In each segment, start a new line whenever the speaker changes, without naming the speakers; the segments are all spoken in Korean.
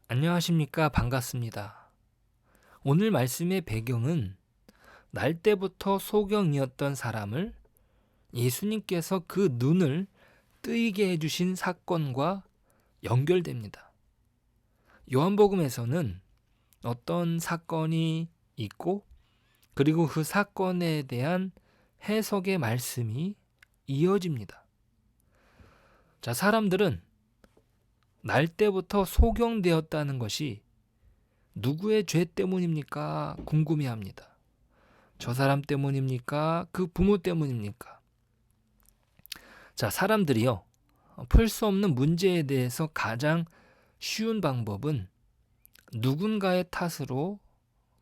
안녕하십니까? 반갑습니다. 오늘 말씀의 배경은 날 때부터 소경이었던 사람을 예수님께서 그 눈을 뜨이게 해주신 사건과 연결됩니다. 요한복음에서는 어떤 사건이 있고 그리고 그 사건에 대한 해석의 말씀이 이어집니다. 자, 사람들은 날 때부터 소경되었다는 것이 누구의 죄 때문입니까? 궁금해합니다. 저 사람 때문입니까? 그 부모 때문입니까? 자, 사람들이요. 풀 수 없는 문제에 대해서 가장 쉬운 방법은 누군가의 탓으로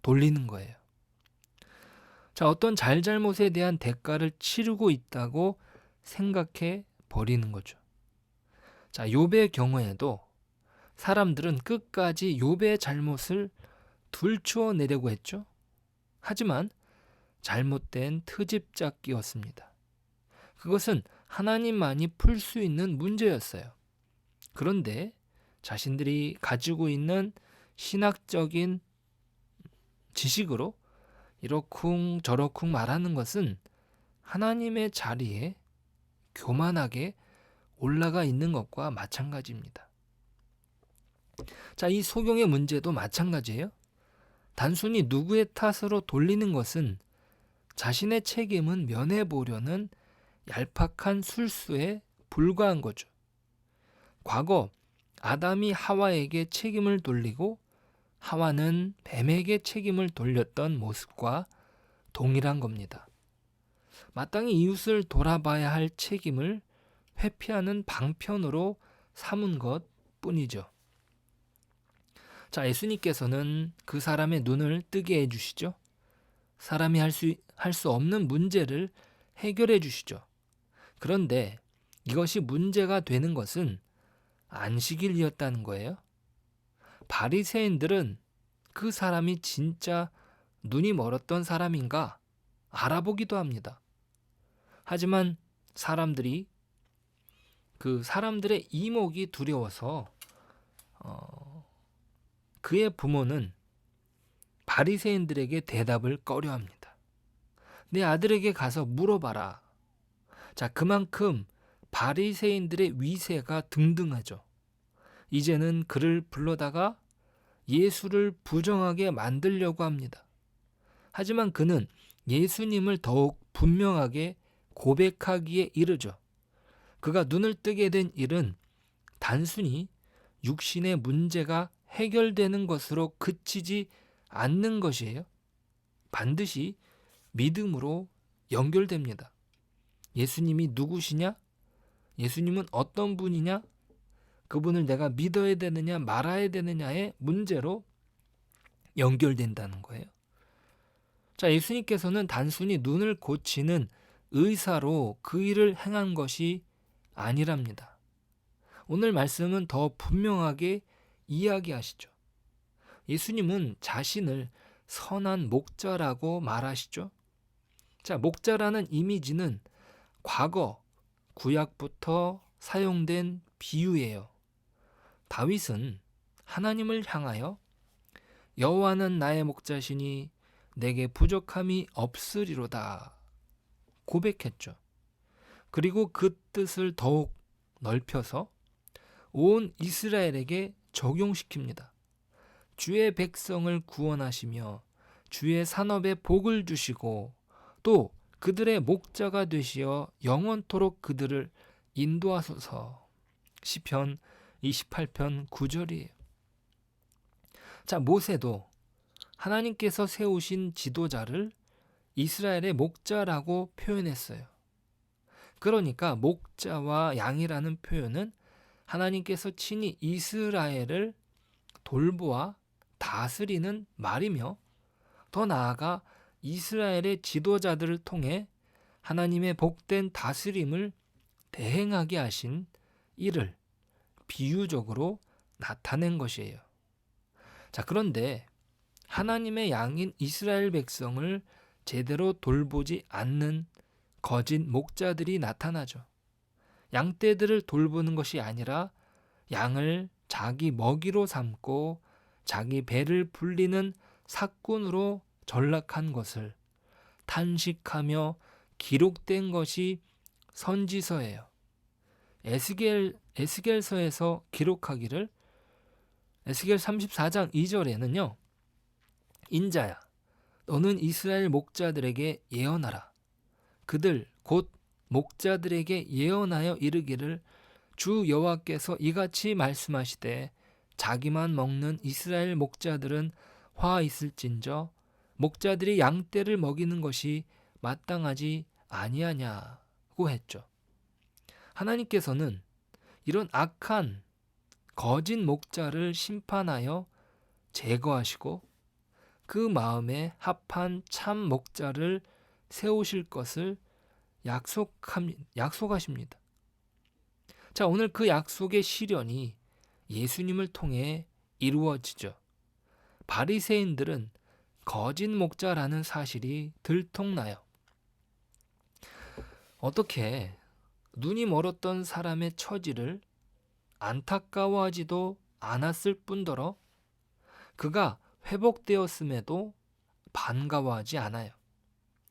돌리는 거예요. 자, 어떤 잘잘못에 대한 대가를 치르고 있다고 생각해 버리는 거죠. 자, 욥의 경우에도 사람들은 끝까지 욥의 잘못을 들추어 내려고 했죠. 하지만 잘못된 트집잡기였습니다. 그것은 하나님만이 풀 수 있는 문제였어요. 그런데 자신들이 가지고 있는 신학적인 지식으로 이러쿵 저러쿵 말하는 것은 하나님의 자리에 교만하게 올라가 있는 것과 마찬가지입니다. 자, 이 소경의 문제도 마찬가지예요. 단순히 누구의 탓으로 돌리는 것은 자신의 책임은 면해보려는 얄팍한 술수에 불과한 거죠. 과거 아담이 하와에게 책임을 돌리고 하와는 뱀에게 책임을 돌렸던 모습과 동일한 겁니다. 마땅히 이웃을 돌아봐야 할 책임을 회피하는 방편으로 삼은 것 뿐이죠. 자, 예수님께서는 그 사람의 눈을 뜨게 해주시죠. 사람이 할 수 없는 문제를 해결해 주시죠. 그런데 이것이 문제가 되는 것은 안식일이었다는 거예요. 바리새인들은 그 사람이 진짜 눈이 멀었던 사람인가 알아보기도 합니다. 하지만 사람들이 그 사람들의 이목이 두려워서 그의 부모는 바리새인들에게 대답을 꺼려합니다. 내 아들에게 가서 물어봐라. 자, 그만큼 바리새인들의 위세가 등등하죠. 이제는 그를 불러다가 예수를 부정하게 만들려고 합니다. 하지만 그는 예수님을 더욱 분명하게 고백하기에 이르죠. 그가 눈을 뜨게 된 일은 단순히 육신의 문제가 해결되는 것으로 그치지 않는 것이에요. 반드시 믿음으로 연결됩니다. 예수님이 누구시냐? 예수님은 어떤 분이냐? 그분을 내가 믿어야 되느냐 말아야 되느냐의 문제로 연결된다는 거예요. 자, 예수님께서는 단순히 눈을 고치는 의사로 그 일을 행한 것이 아니랍니다. 오늘 말씀은 더 분명하게 이야기하시죠. 예수님은 자신을 선한 목자라고 말하시죠. 자, 목자라는 이미지는 과거 구약부터 사용된 비유예요. 다윗은 하나님을 향하여 여호와는 나의 목자시니 내게 부족함이 없으리로다 고백했죠. 그리고 그 뜻을 더욱 넓혀서 온 이스라엘에게 적용시킵니다. 주의 백성을 구원하시며 주의 산업에 복을 주시고 또 그들의 목자가 되시어 영원토록 그들을 인도하소서. 시편 28편 9절이에요. 자, 모세도 하나님께서 세우신 지도자를 이스라엘의 목자라고 표현했어요. 그러니까 목자와 양이라는 표현은 하나님께서 친히 이스라엘을 돌보아 다스리는 말이며 더 나아가 이스라엘의 지도자들을 통해 하나님의 복된 다스림을 대행하게 하신 이를 비유적으로 나타낸 것이에요. 자, 그런데 하나님의 양인 이스라엘 백성을 제대로 돌보지 않는 거짓 목자들이 나타나죠. 양떼들을 돌보는 것이 아니라 양을 자기 먹이로 삼고 자기 배를 불리는 사꾼으로 전락한 것을 탄식하며 기록된 것이 선지서예요. 에스겔서에서 기록하기를, 에스겔 34장 2절에는요. 인자야, 너는 이스라엘 목자들에게 예언하라. 그들 곧 목자들에게 예언하여 이르기를, 주 여호와께서 이같이 말씀하시되 자기만 먹는 이스라엘 목자들은 화 있을진저 목자들이 양떼를 먹이는 것이 마땅하지 아니하냐고 했죠. 하나님께서는 이런 악한 거짓 목자를 심판하여 제거하시고 그 마음에 합한 참 목자를 세우실 것을 약속하십니다. 자, 오늘 그 약속의 실현이 예수님을 통해 이루어지죠. 바리새인들은 거짓 목자라는 사실이 들통나요. 어떻게 눈이 멀었던 사람의 처지를 안타까워하지도 않았을 뿐더러 그가 회복되었음에도 반가워하지 않아요.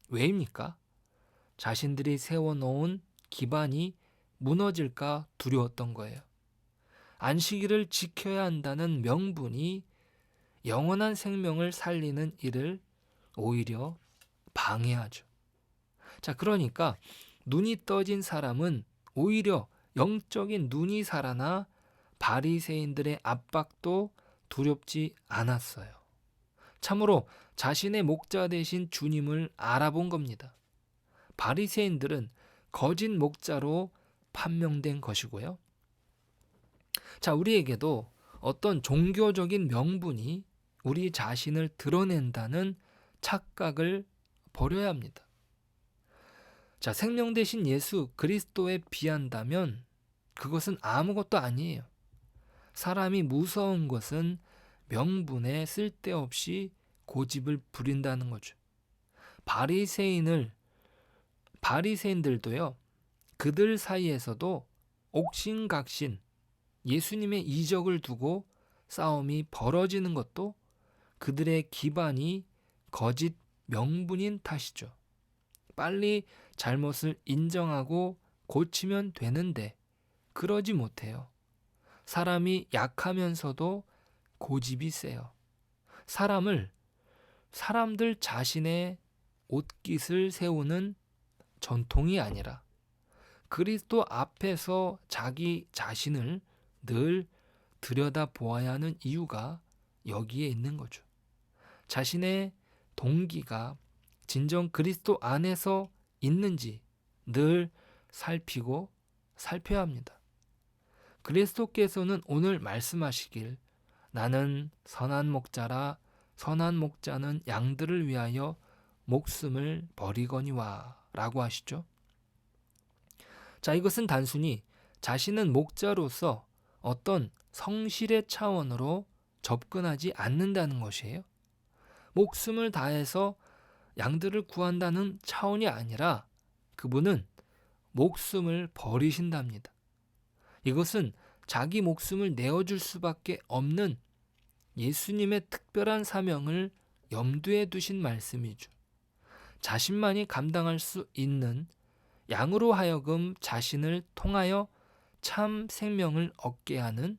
왜입니까? 자신들이 세워놓은 기반이 무너질까 두려웠던 거예요. 안식일을 지켜야 한다는 명분이 영원한 생명을 살리는 일을 오히려 방해하죠. 자, 그러니까 눈이 떠진 사람은 오히려 영적인 눈이 살아나 바리새인들의 압박도 두렵지 않았어요. 참으로 자신의 목자 되신 주님을 알아본 겁니다. 바리새인들은 거짓 목자로 판명된 것이고요. 자, 우리에게도 어떤 종교적인 명분이 우리 자신을 드러낸다는 착각을 버려야 합니다. 자, 생명 되신 예수 그리스도에 비한다면 그것은 아무것도 아니에요. 사람이 무서운 것은 명분에 쓸데없이 고집을 부린다는 거죠. 바리새인들도요, 그들 사이에서도 옥신각신 예수님의 이적을 두고 싸움이 벌어지는 것도 그들의 기반이 거짓 명분인 탓이죠. 빨리 잘못을 인정하고 고치면 되는데 그러지 못해요. 사람이 약하면서도 고집이 세요. 사람들 자신의 옷깃을 세우는 전통이 아니라 그리스도 앞에서 자기 자신을 늘 들여다보아야 하는 이유가 여기에 있는 거죠. 자신의 동기가 진정 그리스도 안에서 있는지 늘 살펴야 합니다. 그리스도께서는 오늘 말씀하시길, 나는 선한 목자라, 선한 목자는 양들을 위하여 목숨을 버리거니와 라고 하시죠. 자, 이것은 단순히 자신은 목자로서 어떤 성실의 차원으로 접근하지 않는다는 것이에요. 목숨을 다해서 양들을 구한다는 차원이 아니라 그분은 목숨을 버리신답니다. 이것은 자기 목숨을 내어줄 수밖에 없는 예수님의 특별한 사명을 염두에 두신 말씀이죠. 자신만이 감당할 수 있는 양으로 하여금 자신을 통하여 참 생명을 얻게 하는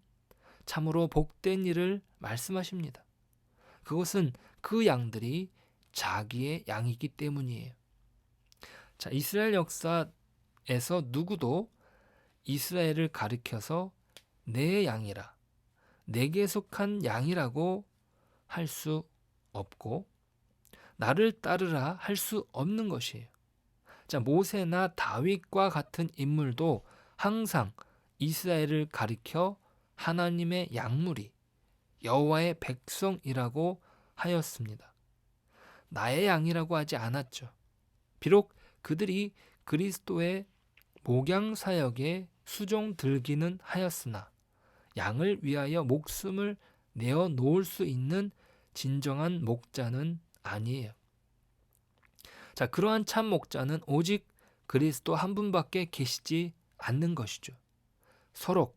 참으로 복된 일을 말씀하십니다. 그것은 그 양들이 자기의 양이기 때문이에요. 자, 이스라엘 역사에서 누구도 이스라엘을 가리켜서 내 양이라, 내게 속한 양이라고 할 수 없고 나를 따르라 할 수 없는 것이에요. 자, 모세나 다윗과 같은 인물도 항상 이스라엘을 가리켜 하나님의 양무리, 여호와의 백성이라고 하였습니다. 나의 양이라고 하지 않았죠. 비록 그들이 그리스도의 목양 사역에 수종 들기는 하였으나 양을 위하여 목숨을 내어 놓을 수 있는 진정한 목자는 아니에요. 자, 그러한 참 목자는 오직 그리스도 한 분밖에 계시지 않는 것이죠. 서로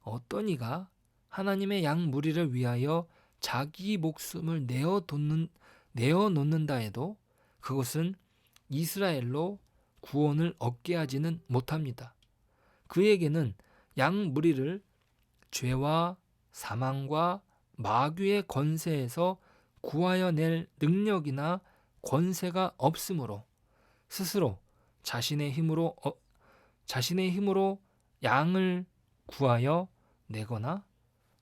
어떤 이가 하나님의 양 무리를 위하여 자기 목숨을 내어놓는다 해도 그것은 이스라엘로 구원을 얻게 하지는 못합니다. 그에게는 양 무리를 죄와 사망과 마귀의 권세에서 구하여 낼 능력이나 권세가 없으므로 스스로 자신의 힘으로 양을 구하여 내거나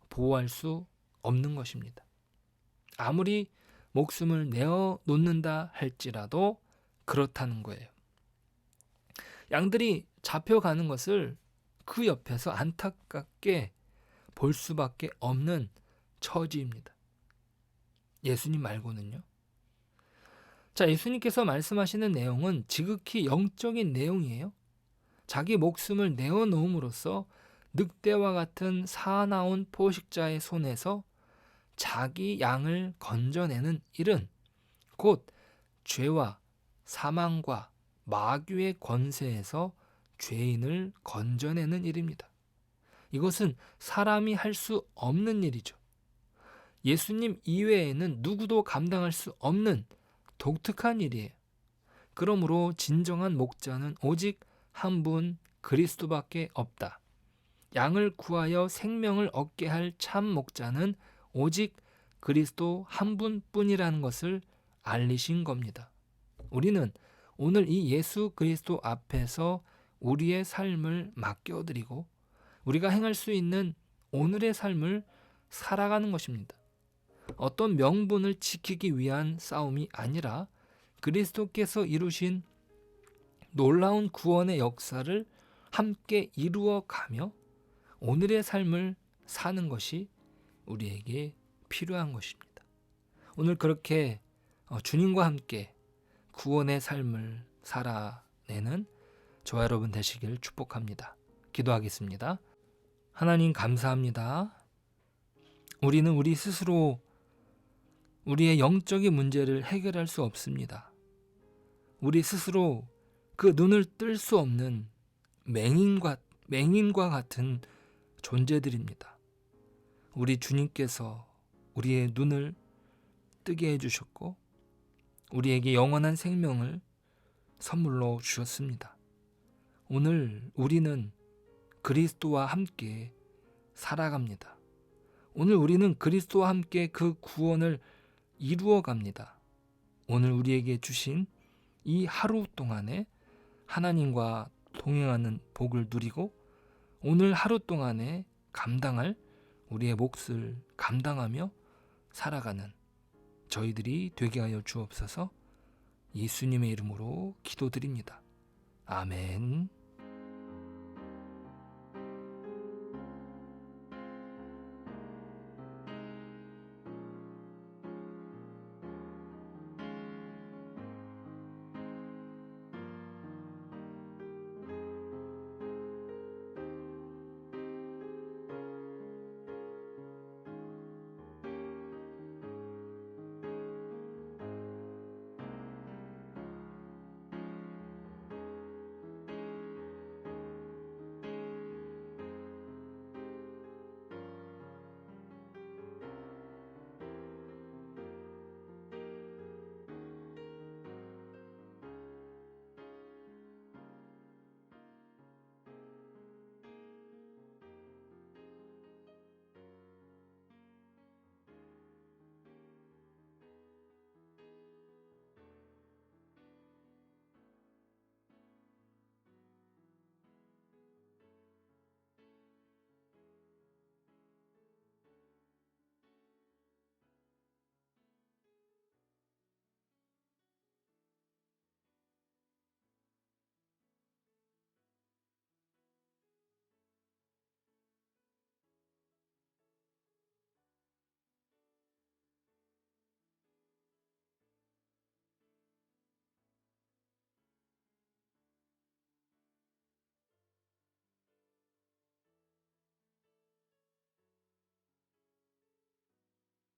보호할 수 없는 것입니다. 아무리 목숨을 내어 놓는다 할지라도 그렇다는 거예요. 양들이 잡혀가는 것을 그 옆에서 안타깝게 볼 수밖에 없는 처지입니다. 예수님 말고는요. 자, 예수님께서 말씀하시는 내용은 지극히 영적인 내용이에요. 자기 목숨을 내어놓음으로써 늑대와 같은 사나운 포식자의 손에서 자기 양을 건져내는 일은 곧 죄와 사망과 마귀의 권세에서 죄인을 건져내는 일입니다. 이것은 사람이 할 수 없는 일이죠. 예수님 이외에는 누구도 감당할 수 없는 독특한 일이에요. 그러므로 진정한 목자는 오직 한 분 그리스도밖에 없다. 양을 구하여 생명을 얻게 할 참 목자는 오직 그리스도 한 분뿐이라는 것을 알리신 겁니다. 우리는 오늘 이 예수 그리스도 앞에서 우리의 삶을 맡겨드리고 우리가 행할 수 있는 오늘의 삶을 살아가는 것입니다. 어떤 명분을 지키기 위한 싸움이 아니라 그리스도께서 이루신 놀라운 구원의 역사를 함께 이루어가며 오늘의 삶을 사는 것이 우리에게 필요한 것입니다. 오늘 그렇게 주님과 함께 구원의 삶을 살아내는 저와 여러분 되시길 축복합니다. 기도하겠습니다. 하나님 감사합니다. 우리는 우리 스스로 우리의 영적인 문제를 해결할 수 없습니다. 우리 스스로 그 눈을 뜰 수 없는 맹인과 같은 존재들입니다. 우리 주님께서 우리의 눈을 뜨게 해주셨고 우리에게 영원한 생명을 선물로 주셨습니다. 오늘 우리는 그리스도와 함께 살아갑니다. 오늘 우리는 그리스도와 함께 그 구원을 이루어갑니다. 오늘 우리에게 주신 이 하루 동안에 하나님과 동행하는 복을 누리고 오늘 하루 동안에 감당할 우리의 몫을 감당하며 살아가는 저희들이 되게 하여 주옵소서. 예수님의 이름으로 기도드립니다. 아멘.